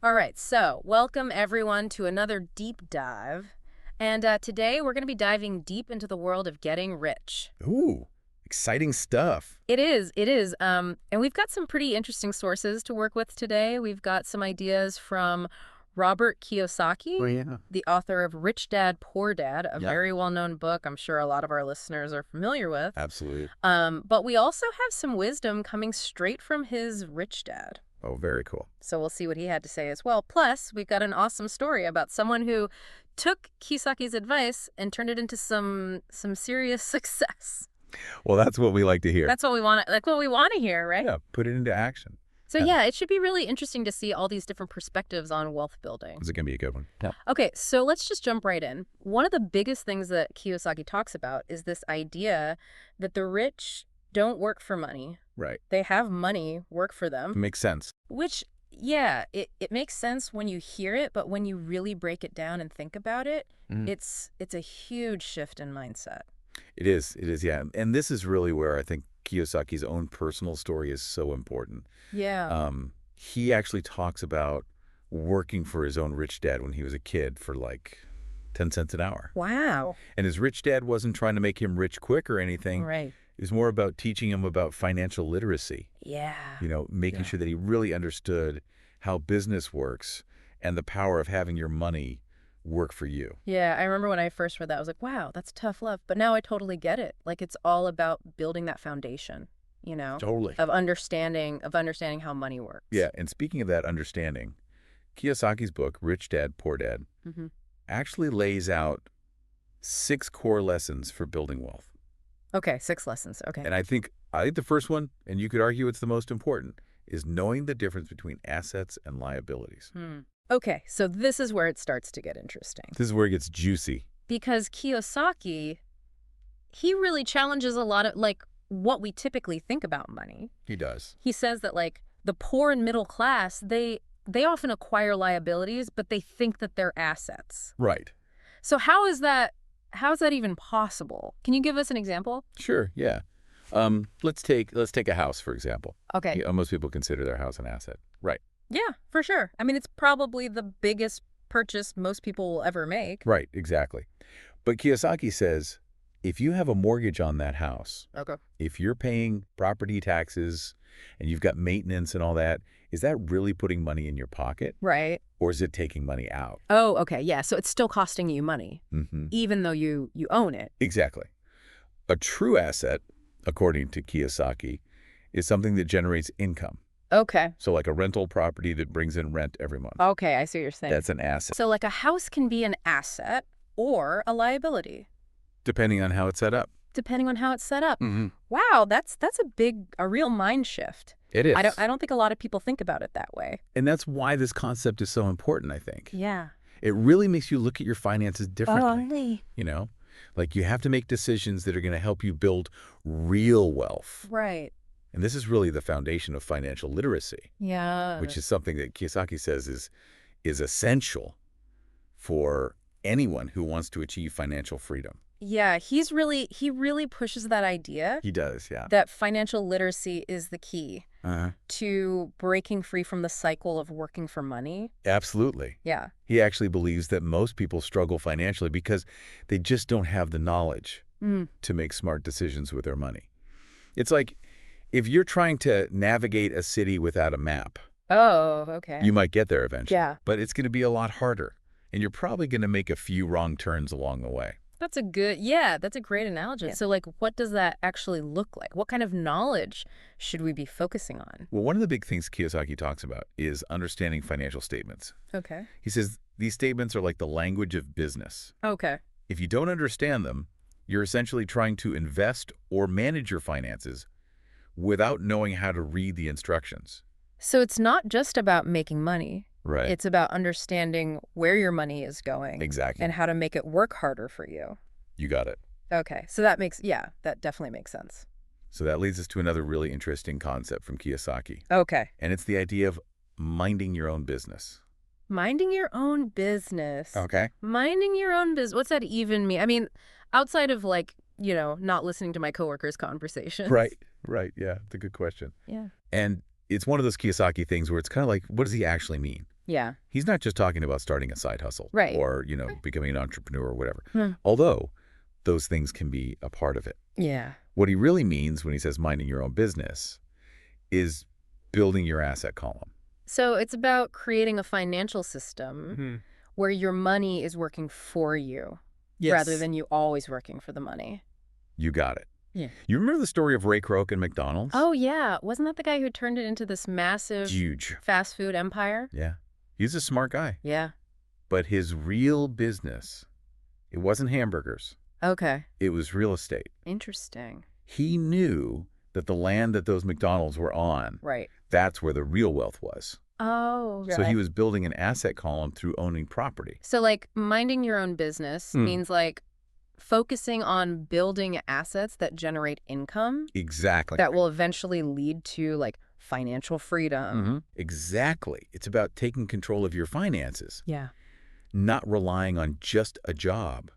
All right, so welcome everyone to another deep dive. And today we're going to be diving deep into the world of getting rich. Ooh, exciting stuff. It is. And we've got some pretty interesting sources to work with today. We've got some ideas from Robert Kiyosaki, Oh, yeah. the author of Rich Dad, Poor Dad, a Yep. very well-known book I'm sure a lot of our listeners are familiar with. Absolutely. But we also have some wisdom coming straight from his rich dad. Oh, very cool. So we'll see what he had to say as well. Plus, we've got an awesome story about someone who took Kiyosaki's advice and turned it into some serious success. Well, that's what we like to hear. That's what we want to hear, right? Yeah, put it into action. So Yeah. yeah, it should be really interesting to see all these different perspectives on wealth building. Is it going to be a good one? Yeah. Okay, so let's just jump right in. One of the biggest things that Kiyosaki talks about is this idea that the rich don't work for money. Right. They have money work for them. Makes sense. Which, yeah, it makes sense when you hear it, but when you really break it down and think about it, it's a huge shift in mindset. It is, yeah. And this is really where I think Kiyosaki's own personal story is so important. Yeah. He actually talks about working for his own rich dad when he was a kid for like 10 cents an hour. Wow. And his rich dad wasn't trying to make him rich quick or anything. Right. It was more about teaching him about financial literacy. Yeah. Making sure that he really understood how business works and the power of having your money work for you. Yeah, I remember when I first read that, I was like, wow, that's tough love. But now I totally get it. Like, it's all about building that foundation, Totally. of understanding how money works. Yeah, and speaking of that understanding, Kiyosaki's book, Rich Dad, Poor Dad, actually lays out 6 core lessons for building wealth. Okay, 6 lessons. Okay. And I think the first one, and you could argue it's the most important, is knowing the difference between assets and liabilities. Okay, so this is where it starts to get interesting. This is where it gets juicy. Because Kiyosaki, he really challenges a lot of, like, what we typically think about money. He does. He says that, like, the poor and middle class, they often acquire liabilities, but they think that they're assets. Right. So how is that even possible? Can you give us an example? Sure, yeah. Let's take a house, for example. Okay. Most people consider their house an asset. Right. Yeah, for sure. I mean, it's probably the biggest purchase most people will ever make. Right, exactly. But Kiyosaki says, if you have a mortgage on that house, Okay. if you're paying property taxes and you've got maintenance and all that, is that really putting money in your pocket? Right. Or is it taking money out? Oh, okay. Yeah, so it's still costing you money, Mm-hmm. even though you own it. Exactly. A true asset, according to Kiyosaki, is something that generates income. Okay. So like a rental property that brings in rent every month. Okay, I see what you're saying. That's an asset, So like a house can be an asset or a liability, depending on how it's set up. depending on how it's set up. Mm-hmm. Wow, that's a real mind shift. It is. I don't think a lot of people think about it that way. And that's why this concept is so important, I think. Yeah. It really makes you look at your finances differently. Oh, Like you have to make decisions that are going to help you build real wealth. right. And this is really the foundation of financial literacy, Yeah. which is something that Kiyosaki says is essential for anyone who wants to achieve financial freedom. Yeah, he really pushes that idea He does, yeah. that financial literacy is the key Uh-huh. to breaking free from the cycle of working for money. Absolutely. Yeah. He actually believes that most people struggle financially because they just don't have the knowledge to make smart decisions with their money. It's like if you're trying to navigate a city without a map, Oh, okay. you might get there eventually. Yeah. But it's going to be a lot harder, and you're probably going to make a few wrong turns along the way. That's a great analogy. Yeah. So like, what does that actually look like? What kind of knowledge should we be focusing on? Well, one of the big things Kiyosaki talks about is understanding financial statements. Okay. He says these statements are like the language of business. Okay. If you don't understand them, you're essentially trying to invest or manage your finances without knowing how to read the instructions. So it's not just about making money. Right. It's about understanding where your money is going. Exactly. And how to make it work harder for you. You got it. Okay. So that definitely makes sense. So that leads us to another really interesting concept from Kiyosaki. Okay. And it's the idea of minding your own business. Minding your own business. Okay. Minding your own business. What's that even mean? I mean, outside of like, not listening to my coworkers' conversations. Right. Yeah. It's a good question. Yeah. And it's one of those Kiyosaki things where it's kind of like, what does he actually mean? Yeah. He's not just talking about starting a side hustle Right. or, becoming an entrepreneur or whatever. Hmm. Although those things can be a part of it. Yeah. What he really means when he says minding your own business is building your asset column. So it's about creating a financial system where your money is working for you rather Yes. than you always working for the money. You got it. Yeah. You remember the story of Ray Kroc and McDonald's? Oh, yeah. Wasn't that the guy who turned it into this massive Huge. fast food empire? Yeah. He's a smart guy. Yeah. But his real business, it wasn't hamburgers. Okay. It was real estate. Interesting. He knew that the land that those McDonald's were on, Right. that's where the real wealth was. Oh, So he right. was building an asset column through owning property. So, like, minding your own business means, like, focusing on building assets that generate income Exactly. that will eventually lead to, like, financial freedom. Exactly. It's about taking control of your finances, Yeah. not relying on just a job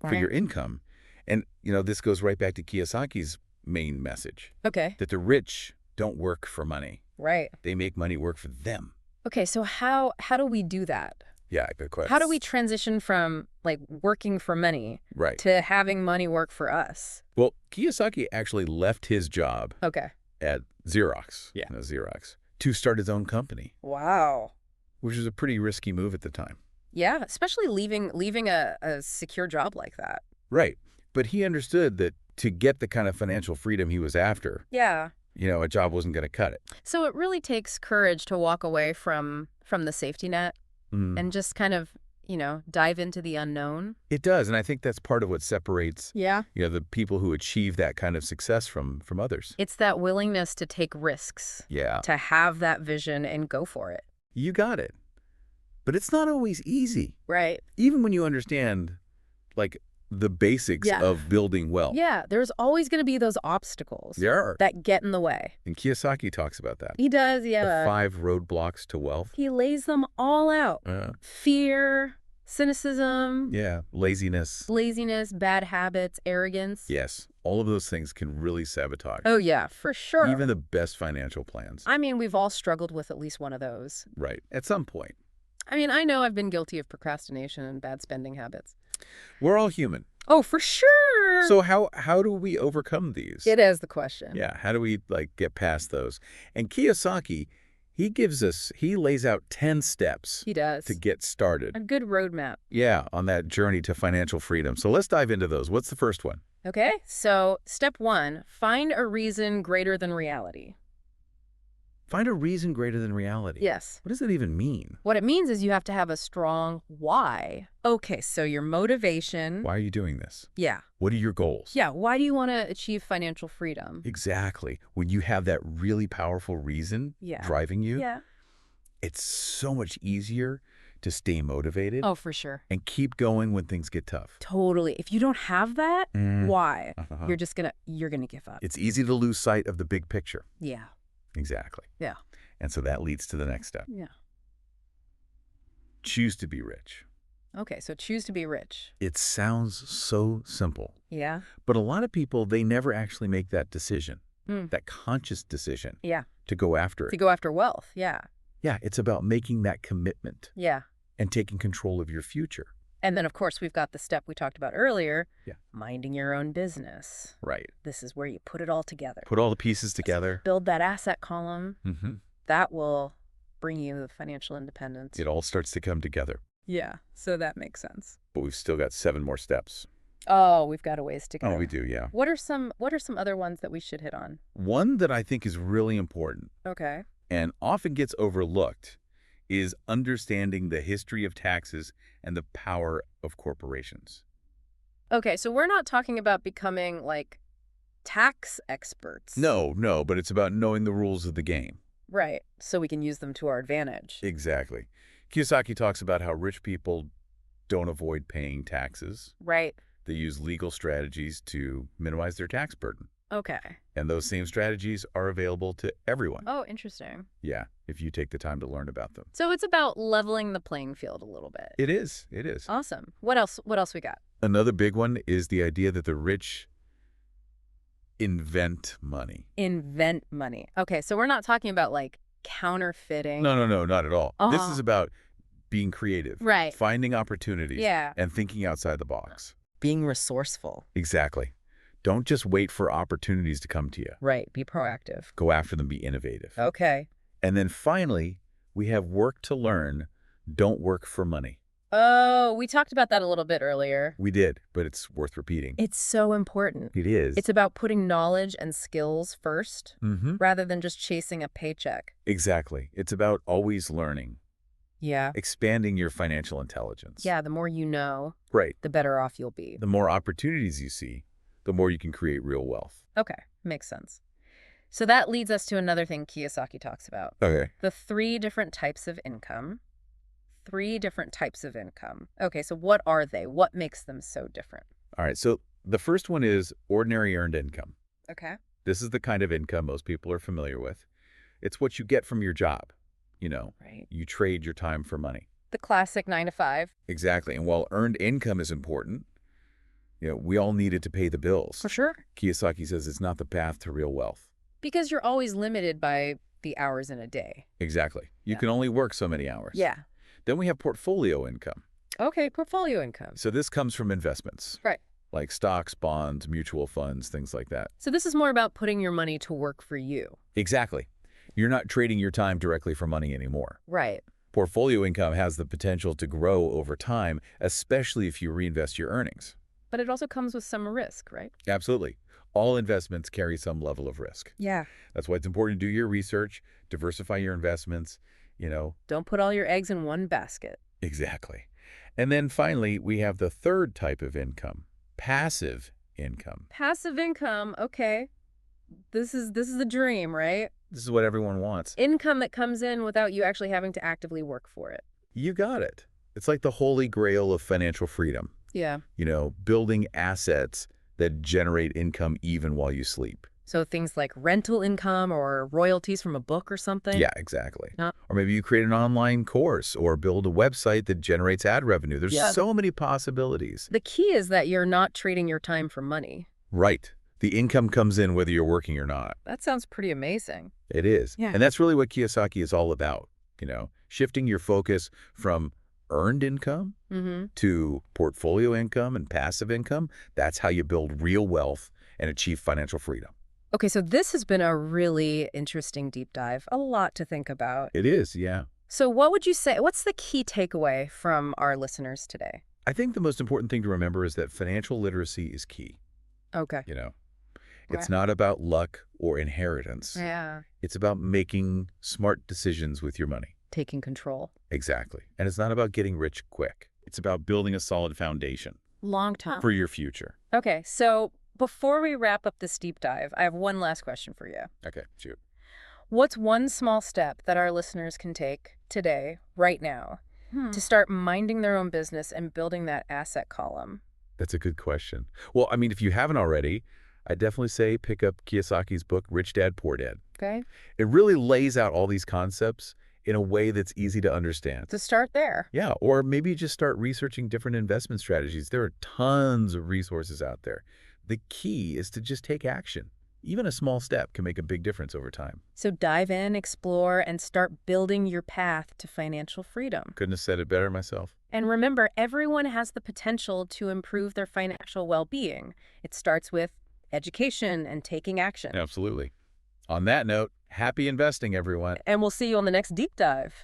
for your income. And, this goes right back to Kiyosaki's main message, Okay. that the rich don't work for money. Right. They make money work for them. Okay, so how do we do that? Yeah, good question. How do we transition from, like, working for money Right. to having money work for us? Well, Kiyosaki actually left his job Okay. at Xerox, Yeah. Xerox, to start his own company, Wow. which was a pretty risky move at the time. Yeah, especially leaving a secure job like that. Right. But he understood that to get the kind of financial freedom he was after, Yeah. a job wasn't going to cut it. So it really takes courage to walk away from the safety net and just kind of, dive into the unknown. It does, and I think that's part of what separates, Yeah. the people who achieve that kind of success from others. It's that willingness to take risks, Yeah, to have that vision and go for it. you got it. But it's not always easy, Right. even when you understand, like, the basics Yeah. of building wealth. Yeah, there's always going to be those obstacles There are. that get in the way. And Kiyosaki talks about that. He does, The yeah. 5 roadblocks to wealth. He lays them all out. Uh, Fear, cynicism, yeah, laziness. laziness, bad habits, arrogance. Yes, all of those things can really sabotage Oh, yeah, for sure. even the best financial plans. I mean, we've all struggled with at least one of those. Right, at some point. I mean, I know I've been guilty of procrastination and bad spending habits. We're all human. Oh, for sure. So how do we overcome these? It is the question. Yeah, how do we get past those? And Kiyosaki, he lays out 10 steps He does. to get started. A good roadmap. Yeah, on that journey to financial freedom. So let's dive into those. What's the first one? Okay, so step 1, find a reason greater than reality. Find a reason greater than reality. Yes. What does that even mean? What it means is you have to have a strong why. Okay, so your motivation. Why are you doing this? Yeah. What are your goals? Yeah, why do you want to achieve financial freedom? Exactly. When you have that really powerful reason Yeah. driving you, Yeah. it's so much easier to stay motivated Oh, for sure. and keep going when things get tough. Totally. If you don't have that, why? Uh-huh. You're gonna give up. It's easy to lose sight of the big picture. Yeah. Exactly. Yeah. And so that leads to the next step. Yeah. Choose to be rich. Okay, so choose to be rich. It sounds so simple, Yeah. but a lot of people, they never actually make that decision, Mm. that conscious decision Yeah. to go after To it. go after wealth. Yeah. Yeah, it's about making that commitment Yeah. and taking control of your future. And then, of course, we've got the step we talked about earlier. Yeah. Minding your own business. Right. This is where you put it all together. Put all the pieces together. Build that asset column. Mm-hmm. That will bring you the financial independence. It all starts to come together. Yeah, so that makes sense. But we've still got 7 more steps. Oh, we've got a ways to go. Oh, we do, yeah. What are some other ones that we should hit on? One that I think is really important Okay. and often gets overlooked is understanding the history of taxes and the power of corporations. Okay, so we're not talking about becoming like tax experts. No, but it's about knowing the rules of the game. Right. So we can use them to our advantage. Exactly. Kiyosaki talks about how rich people don't avoid paying taxes. Right. They use legal strategies to minimize their tax burden. Okay. And those same strategies are available to everyone. Oh, interesting. Yeah, if you take the time to learn about them. So it's about leveling the playing field a little bit. It is. It is. Awesome. What else we got? Another big one is the idea that the rich invent money. Invent money. Okay, so we're not talking about like counterfeiting. No, no, no, not at all. This is Oh, about being creative, right. finding opportunities, Yeah. and thinking outside the box. Being resourceful. Exactly. Don't just wait for opportunities to come to you. Right. Be proactive. Go after them, be innovative. Okay. And then finally, we have work to learn, don't work for money. Oh, we talked about that a little bit earlier. We did, but it's worth repeating. It's so important. It is. It's about putting knowledge and skills first Mm-hmm. rather than just chasing a paycheck. Exactly. It's about always learning, Yeah. expanding your financial intelligence. Yeah, the more you know, Right. the better off you'll be. The more opportunities you see, the more you can create real wealth. Okay, makes sense. So that leads us to another thing Kiyosaki talks about. Okay. The 3 different types of income. 3 different types of income. Okay, so what are they? What makes them so different? All right. So the first one is ordinary earned income. Okay. This is the kind of income most people are familiar with. It's what you get from your job. Right. You trade your time for money. The classic 9 to 5. Exactly. And while earned income is important, we all need it to pay the bills. For sure. Kiyosaki says it's not the path to real wealth. Because you're always limited by the hours in a day. Exactly. You Yeah. can only work so many hours. Yeah. Then we have portfolio income. Okay, portfolio income. So this comes from investments. Right. Like stocks, bonds, mutual funds, things like that. So this is more about putting your money to work for you. Exactly. You're not trading your time directly for money anymore. Right. Portfolio income has the potential to grow over time, especially if you reinvest your earnings. But it also comes with some risk, right? Absolutely. All investments carry some level of risk. Yeah. That's why it's important to do your research, diversify your investments, Don't put all your eggs in one basket. Exactly. And then finally, we have the third type of income, passive income. Passive income, okay. This is the dream, right? This is what everyone wants. Income that comes in without you actually having to actively work for it. You got it. It's like the holy grail of financial freedom. Yeah. Building assets that generate income even while you sleep. So things like rental income or royalties from a book or something? Yeah, exactly. Huh? Or maybe you create an online course or build a website that generates ad revenue. There's Yeah. so many possibilities. The key is that you're not trading your time for money. Right. The income comes in whether you're working or not. That sounds pretty amazing. It is. Yeah. And that's really what Kiyosaki is all about. Shifting your focus from earned income Mm-hmm. to portfolio income and passive income. That's how you build real wealth and achieve financial freedom. Okay, so this has been a really interesting deep dive. A lot to think about. It is, yeah. So what would you say, what's the key takeaway from our listeners today? I think the most important thing to remember is that financial literacy is key. Okay. It's not about luck or inheritance. Yeah. It's about making smart decisions with your money. Taking control. Exactly. And it's not about getting rich quick. It's about building a solid foundation Long term. for your future. Okay, so before we wrap up this deep dive, I have one last question for you. Okay, shoot. What's one small step that our listeners can take today, right now, to start minding their own business and building that asset column? That's a good question. Well, I mean, if you haven't already, I definitely say pick up Kiyosaki's book, Rich Dad, Poor Dad. Okay? It really lays out all these concepts in a way that's easy to understand. To start there. Yeah, or maybe just start researching different investment strategies. There are tons of resources out there. The key is to just take action. Even a small step can make a big difference over time. So dive in, explore, and start building your path to financial freedom. Couldn't have said it better myself. And remember, everyone has the potential to improve their financial well-being. It starts with education and taking action. Absolutely. On that note, happy investing, everyone. And we'll see you on the next deep dive.